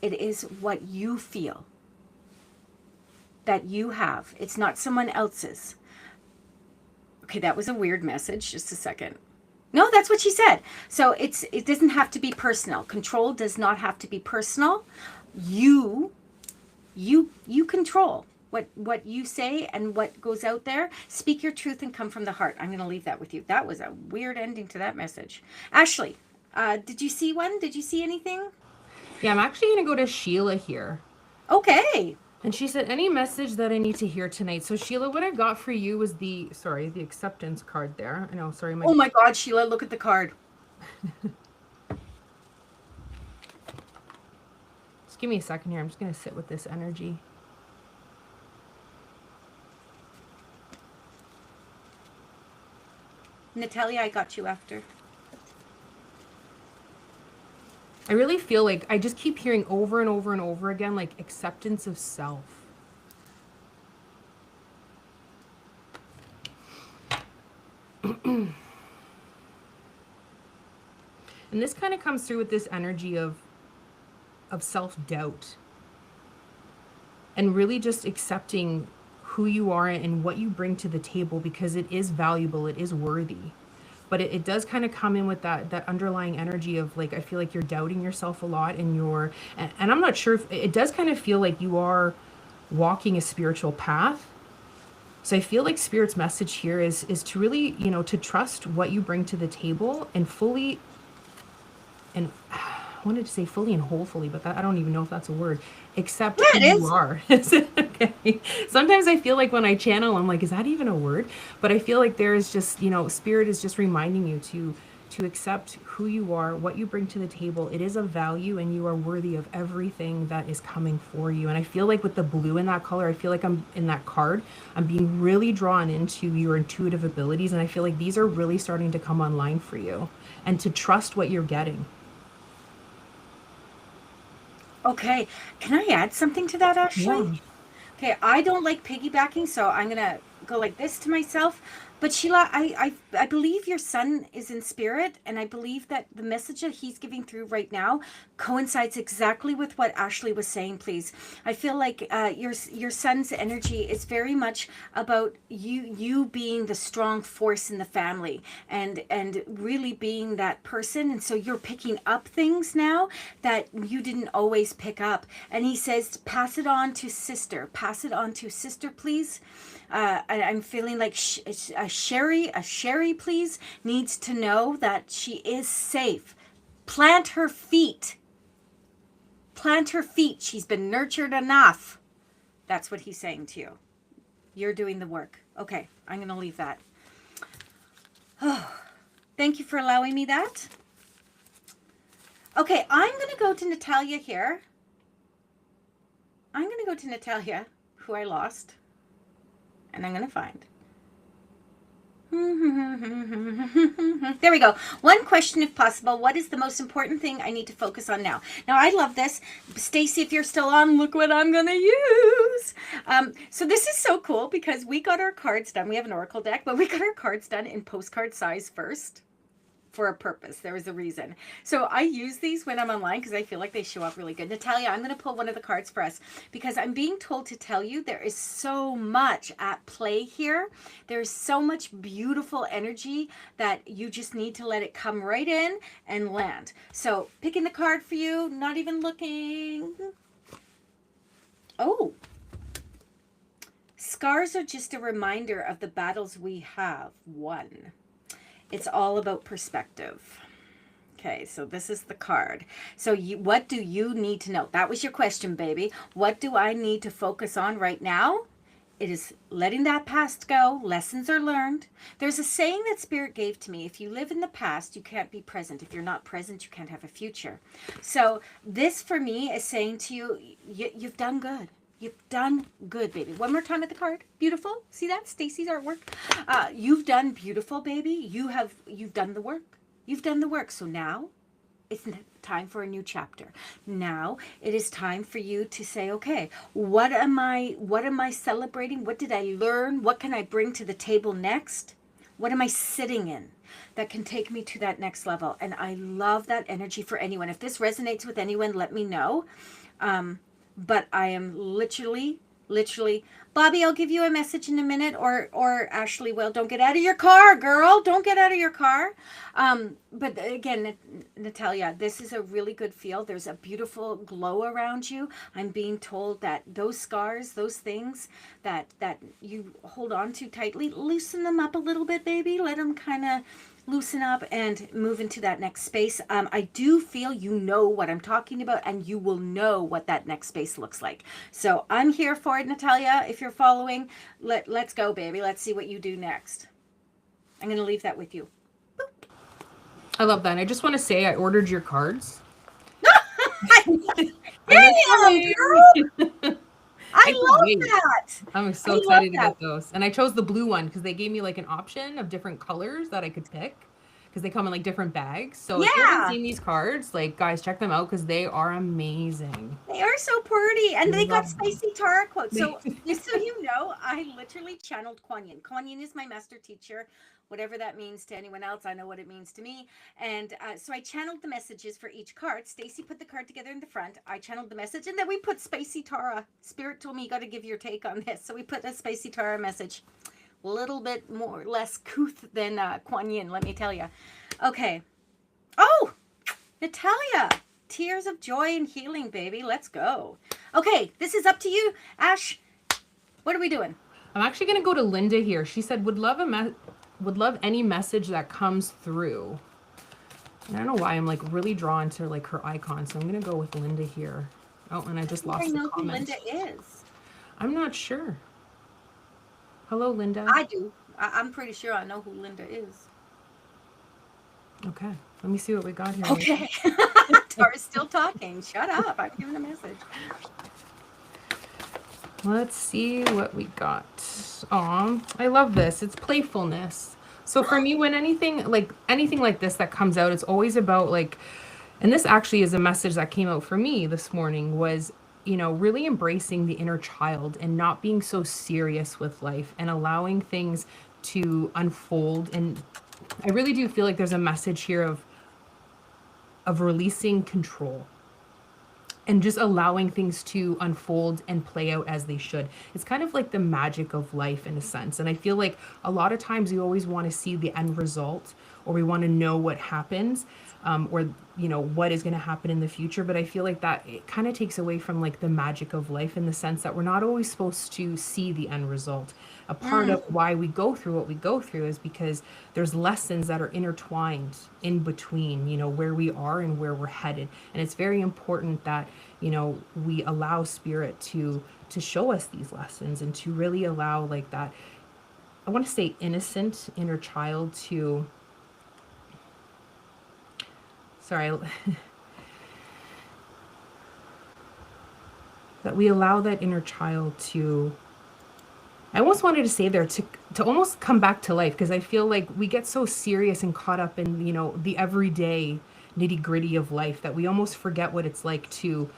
It is what you feel that you have. It's not someone else's. Okay, that was a weird message. Just a second. No, that's what she said. So it doesn't have to be personal. Control does not have to be personal. You control what you say and what goes out there. Speak your truth and come from the heart. I'm going to leave that with you. That was a weird ending to that message. Ashley, did you see one? Did you see anything? Yeah, I'm actually going to go to Sheila here. Okay. And she said, any message that I need to hear tonight. So Sheila, what I got for you was the acceptance card there. I know, sorry. Oh my God, Sheila, look at the card. Just give me a second here. I'm just going to sit with this energy. Natalia, I got you after. I really feel like I just keep hearing over and over and over again, like acceptance of self. And this kind of comes through with this energy of self-doubt. And really just accepting who you are and what you bring to the table, because it is valuable, it is worthy. but it does kind of come in with that underlying energy of like, I feel like you're doubting yourself a lot, and and I'm not sure if it does kind of feel like you are walking a spiritual path. So I feel like spirit's message here is to really, to trust what you bring to the table and fully, and I wanted to say fully and wholefully, but I don't even know if that's a word. Accept Yeah, who it you is. are. Is it okay? Sometimes I feel like when I channel, I'm like, is that even a word? But I feel like there is just, spirit is just reminding you to accept who you are, what you bring to the table. It is of value, and you are worthy of everything that is coming for you. And I feel like with the blue in that color, I feel like I'm in that card. I'm being really drawn into your intuitive abilities, and I feel like these are really starting to come online for you, and to trust what you're getting. Okay. Can I add something to that, Ashley? Yeah. Okay, I don't like piggybacking, so I'm gonna go like this to myself. But Sheila, I believe your son is in spirit, and I believe that the message that he's giving through right now coincides exactly with what Ashley was saying. Please, I feel like your son's energy is very much about you being the strong force in the family, and really being that person. And so you're picking up things now that you didn't always pick up. And he says, pass it on to sister. Pass it on to sister, please. I'm feeling like a Sherry, please, needs to know that she is safe. Plant her feet. Plant her feet. She's been nurtured enough. That's what he's saying to you. You're doing the work. Okay, I'm going to leave that. Oh, thank you for allowing me that. Okay, I'm going to go to Natalia here. I'm going to go to Natalia, who I lost, and I'm going to find. There we go. One question, if possible. What is the most important thing I need to focus on now? Now, I love this. Stacy, if you're still on, look what I'm going to use. So this is so cool because we got our cards done. We have an oracle deck, but we got our cards done in postcard size first. For a purpose. There was a reason. So I use these when I'm online because I feel like they show up really good. Natalia, I'm going to pull one of the cards for us because I'm being told to tell you there is so much at play here. There's so much beautiful energy that you just need to let it come right in and land. So picking the card for you, not even looking. Oh, scars are just a reminder of the battles we have won. It's all about perspective. Okay, so this is the card. So what do you need to know? That was your question, baby. What do I need to focus on right now? It is letting that past go. Lessons are learned. There's a saying that Spirit gave to me. If you live in the past, you can't be present. If you're not present, you can't have a future. So this for me is saying to you, you've done good. You've done good, baby. One more time at the card. Beautiful. See that? Stacy's artwork. You've done beautiful, baby. You've done the work. You've done the work. So now it's time for a new chapter. Now it is time for you to say, okay, what am I celebrating? What did I learn? What can I bring to the table next? What am I sitting in that can take me to that next level? And I love that energy for anyone. If this resonates with anyone, let me know. But I am literally, Bobby, I'll give you a message in a minute, or Ashley will. Don't get out of your car, girl. Don't get out of your car. But again, Natalia, this is a really good feel. There's a beautiful glow around you. I'm being told that those scars, those things that you hold on to tightly, loosen them up a little bit, baby. Let them kind of loosen up and move into that next space. I do feel you know what I'm talking about, and you will know what that next space looks like. So I'm here for it, Natalia. If you're following, let's go, baby. Let's see what you do next. I'm going to leave that with you. I love that. And I just want to say I ordered your cards. Damn, girl! I love that. I'm so I excited to love get those. And I chose the blue one because they gave me like an option of different colors that I could pick because they come in like different bags. So if you haven't Yeah. seen these cards, like guys, check them out because they are amazing. They are so pretty, and they got Love them. spicy Tara quotes. So just so you know, I literally channeled Kuan Yin. Kuan Yin is my master teacher, whatever that means to anyone else. I know what it means to me, and so I channeled the messages for each card. Stacy put the card together in the front. I channeled the message, and then we put spicy Tara. Spirit told me you got to give your take on this, so we put a spicy Tara message. a little bit more less couth than Kuan Yin, let me tell you. Okay. Oh, Natalia, tears of joy and healing, baby. Let's go. Okay, this is up to you, Ash. What are we doing? I'm actually going to go to Linda here. She said, would love any message that comes through. And I don't know why I'm like really drawn to like her icon. So I'm going to go with Linda here. Oh, and I just lost the comment. I know who Linda is. I'm not sure. Hello, Linda. I do. I'm pretty sure I know who Linda is. Okay. Let me see what we got here. Okay. Tara's still talking. Shut up. I'm giving a message. Let's see what we got. Aw, I love this. It's playfulness. So for me, when anything like this that comes out, it's always about like, and this actually is a message that came out for me this morning was, really embracing the inner child and not being so serious with life and allowing things to unfold. And I really do feel like there's a message here of releasing control and just allowing things to unfold and play out as they should. It's kind of like the magic of life in a sense. And I feel like a lot of times we always want to see the end result, or we want to know what happens, or what is going to happen in the future. But I feel like that it kind of takes away from like the magic of life in the sense that we're not always supposed to see the end result. A part of why we go through what we go through is because there's lessons that are intertwined in between, where we are and where we're headed. And it's very important that, we allow spirit to show us these lessons and to really allow like that, I want to say innocent inner child to, that we allow that inner child to, I almost wanted to say there to almost come back to life, because I feel like we get so serious and caught up in, the everyday nitty gritty of life that we almost forget what it's like to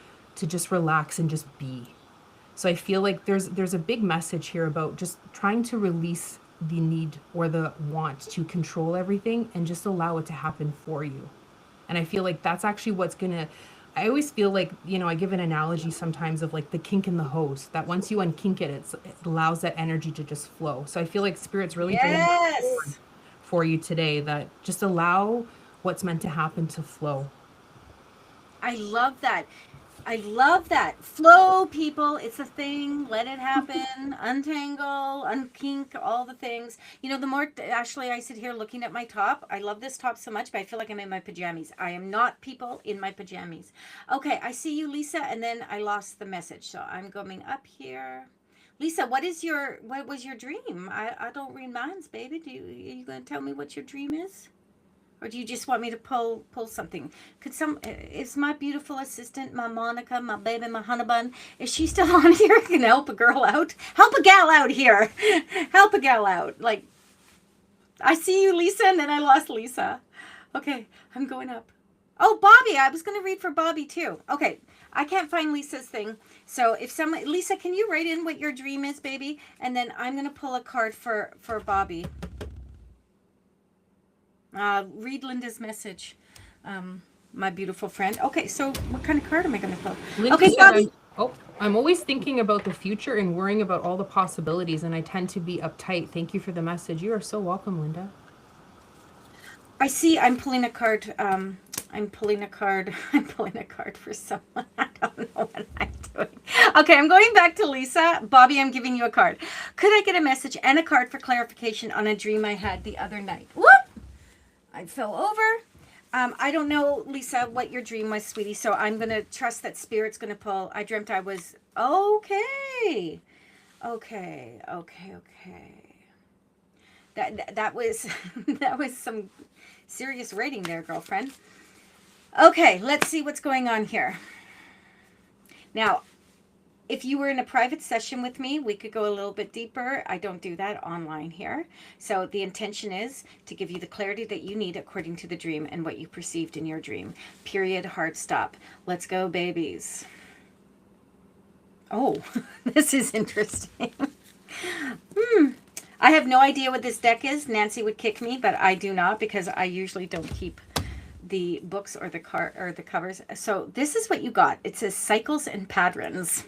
just relax and just be. So I feel like there's a big message here about just trying to release the need or the want to control everything and just allow it to happen for you. And I feel like that's actually what's gonna, I always feel like, I give an analogy sometimes of like the kink in the hose, that once you unkink it, it allows that energy to just flow. So I feel like Spirit's really bringing that forward for you today, that just allow what's meant to happen to flow. I love that. I love that. Flow, people. It's a thing. Let it happen. Untangle, unkink, all the things. The more, Ashley, I sit here looking at my top. I love this top so much, but I feel like I'm in my pajamas. I am not, people, in my pajamas. Okay, I see you, Lisa, and then I lost the message. So I'm going up here. Lisa, what was your dream? I don't read minds, baby. Are you going to tell me what your dream is? Or do you just want me to pull something? Is my beautiful assistant, my Monica, my baby, my honey bun, is she still on here? Can help a girl out? Help a gal out here. Help a gal out. Like, I see you, Lisa, and then I lost Lisa. Okay, I'm going up. Oh, Bobby, I was going to read for Bobby too. Okay, I can't find Lisa's thing. So Lisa, can you write in what your dream is, baby? And then I'm going to pull a card for Bobby. Read Linda's message, my beautiful friend. Okay, so what kind of card am I going to pull? Linda okay, Bobby. I'm always thinking about the future and worrying about all the possibilities, and I tend to be uptight. Thank you for the message. You are so welcome, Linda. I see. I'm pulling a card. I'm pulling a card for someone. I don't know what I'm doing. Okay, I'm going back to Lisa. Bobby, I'm giving you a card. Could I get a message and a card for clarification on a dream I had the other night? What? I fell over. I don't know, Lisa, what your dream was, sweetie. So I'm going to trust that Spirit's going to pull. I dreamt I was okay. That was that was some serious rating there, girlfriend. Okay, let's see what's going on here. Now, if you were in a private session with me, we could go a little bit deeper. I don't do that online here. So the intention is to give you the clarity that you need according to the dream and what you perceived in your dream. Period. Hard stop. Let's go, babies. Oh, this is interesting. I have no idea what this deck is. Nancy would kick me, but I do not, because I usually don't keep the books or the covers. So this is what you got. It says Cycles and Patterns.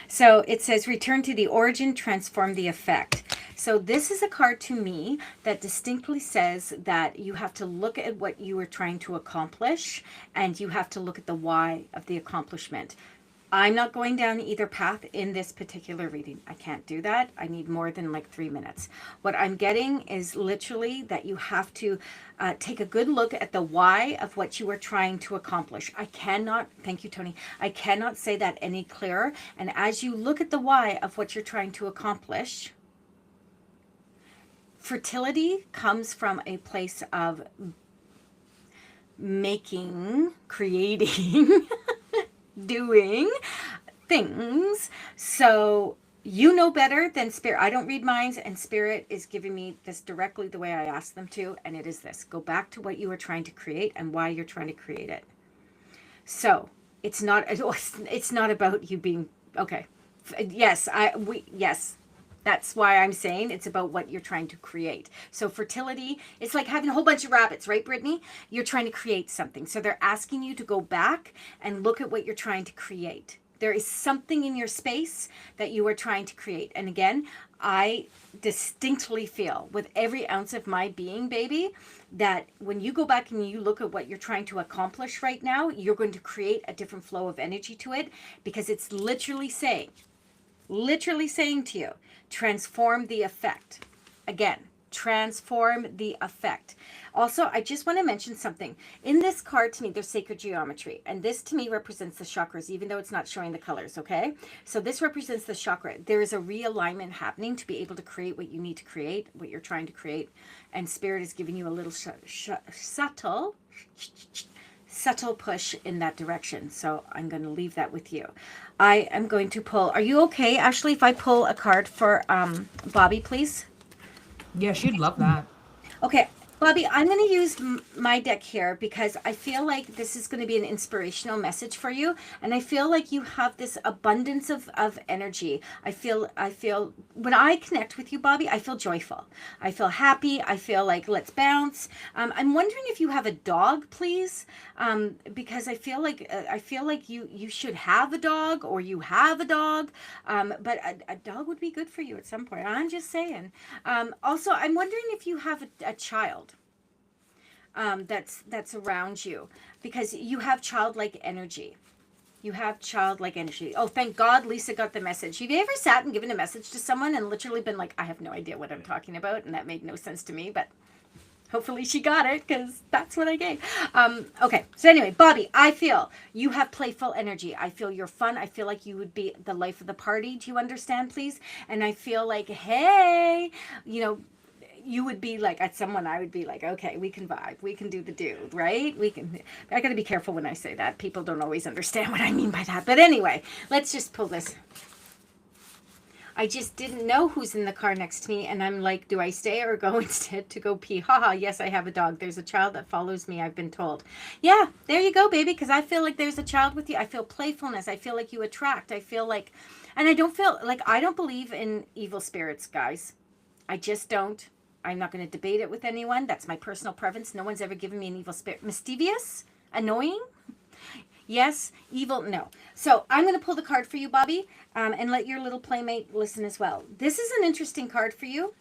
So it says return to the origin, transform the effect. So this is a card to me that distinctly says that you have to look at what you are trying to accomplish, and you have to look at the why of the accomplishment. I'm not going down either path in this particular reading. I can't do that. I need more than like 3 minutes. What I'm getting is literally that you have to take a good look at the why of what you are trying to accomplish. I cannot, thank you, Tony. I cannot say that any clearer. And as you look at the why of what you're trying to accomplish, fertility comes from a place of making, creating, doing things. So you know better than spirit. I don't read minds, and spirit is giving me this directly the way I asked them to, and it is this: go back to what you were trying to create and why you're trying to create it. So it's not about you being okay. Yes, that's why I'm saying it's about what you're trying to create. So fertility, it's like having a whole bunch of rabbits, right, Brittany? You're trying to create something. So they're asking you to go back and look at what you're trying to create. There is something in your space that you are trying to create. And again, I distinctly feel with every ounce of my being, baby, that when you go back and you look at what you're trying to accomplish right now, you're going to create a different flow of energy to it, because it's literally saying to you, transform the effect. Again, transform the effect. Also, I just want to mention something. In this card, to me, there's sacred geometry. And this, to me, represents the chakras, even though it's not showing the colors, okay? So this represents the chakra. There is a realignment happening to be able to create what you need to create, what you're trying to create. And Spirit is giving you a little subtle push in that direction. So I'm going to leave that with you. I am going to pull. Are you okay, Ashley, if I pull a card for Bobby, please? Yeah, she'd love that. Okay, Bobby, I'm going to use my deck here because I feel like this is going to be an inspirational message for you. And I feel like you have this abundance of energy. I feel when I connect with you, Bobby, I feel joyful. I feel happy. I feel like let's bounce. I'm wondering if you have a dog, please, because I feel like you should have a dog, or you have a dog, but a dog would be good for you at some point. I'm just saying. Also, I'm wondering if you have a child that's around you, because you have childlike energy. You have childlike energy. Oh, thank God Lisa got the message. Have you ever sat and given a message to someone and literally been like, I have no idea what I'm talking about, and that made no sense to me, but hopefully she got it, because that's what I gave. Okay, so anyway, Bobby, I feel you have playful energy. I feel you're fun. I feel like you would be the life of the party. Do you understand, please? And I feel like, hey, you would be like, at someone, I would be like, okay, we can vibe, we can do the do, right? I got to be careful when I say that. People don't always understand what I mean by that. But anyway, let's just pull this. I just didn't know who's in the car next to me, and I'm like, do I stay or go instead to go pee? Haha, yes, I have a dog. There's a child that follows me, I've been told. Yeah, there you go, baby, because I feel like there's a child with you. I feel playfulness. I feel like you attract. I feel like, and I don't believe in evil spirits, guys. I just don't. I'm not going to debate it with anyone. That's my personal preference. No one's ever given me an evil spirit. Mischievous? Annoying? Yes. Evil? No. So I'm going to pull the card for you, Bobby, and let your little playmate listen as well. This is an interesting card for you.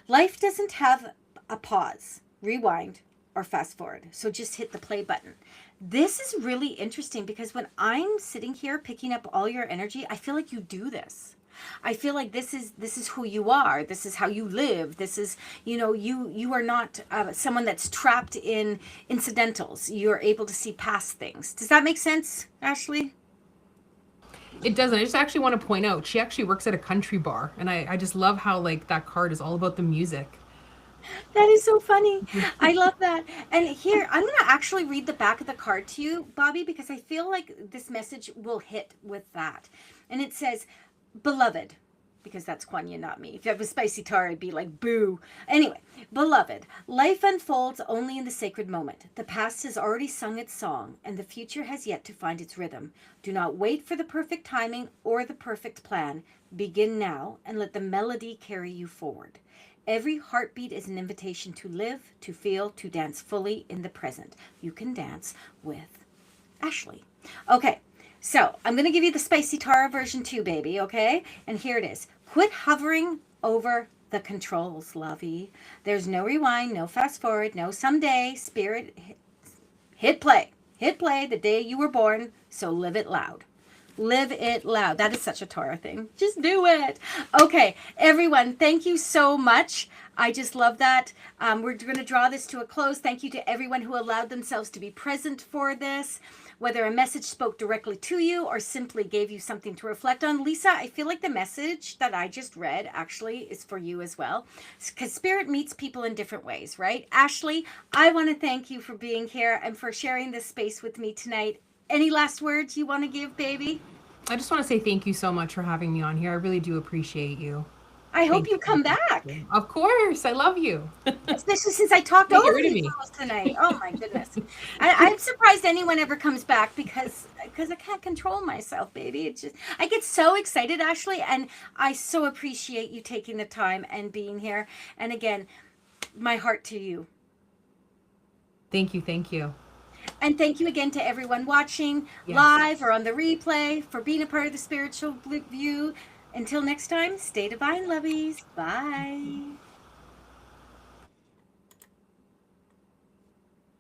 Life doesn't have a pause, rewind, or fast forward. So just hit the play button. This is really interesting because when I'm sitting here picking up all your energy, I feel like you do this. I feel like this is who you are. This is how you live. This is, you are not someone that's trapped in incidentals. You're able to see past things. Does that make sense, Ashley? It doesn't. I just actually want to point out, she actually works at a country bar. And I just love how, like, that card is all about the music. That is so funny. I love that. And here, I'm going to actually read the back of the card to you, Bobby, because I feel like this message will hit with that. And it says, beloved, because that's Kwanya, not me. If you have a spicy tar, I'd be like, boo. Anyway, beloved, life unfolds only in the sacred moment. The past has already sung its song, and the future has yet to find its rhythm. Do not wait for the perfect timing or the perfect plan. Begin now and let the melody carry you forward. Every heartbeat is an invitation to live, to feel, to dance fully in the present. You can dance with Ashley. Okay. So I'm going to give you the Spicy Tara version 2, baby, okay? And here it is. Quit hovering over the controls, lovey. There's no rewind, no fast forward, no someday. Spirit, hit play. Hit play the day you were born, so live it loud. Live it loud. That is such a Torah thing. Just do it. Okay, everyone, thank you so much. I just love that. We're going to draw this to a close. Thank you to everyone who allowed themselves to be present for this, whether a message spoke directly to you or simply gave you something to reflect on. Lisa, I feel like the message that I just read actually is for you as well, because Spirit meets people in different ways, right? Ashley, I want to thank you for being here and for sharing this space with me tonight. Any last words you want to give, baby? I just want to say thank you so much for having me on here. I really do appreciate you. I hope you come back. Of course. I love you. Especially since I talked Don't get over rid of you me. tonight. Oh my goodness. I'm surprised anyone ever comes back because I can't control myself, baby. It's just I get so excited, Ashley, and I so appreciate you taking the time and being here. And again, my heart to you. Thank you. Thank you. And thank you again to everyone watching Yes. live or on the replay for being a part of the Spiritual View. Until next time, stay divine, lovies. Bye.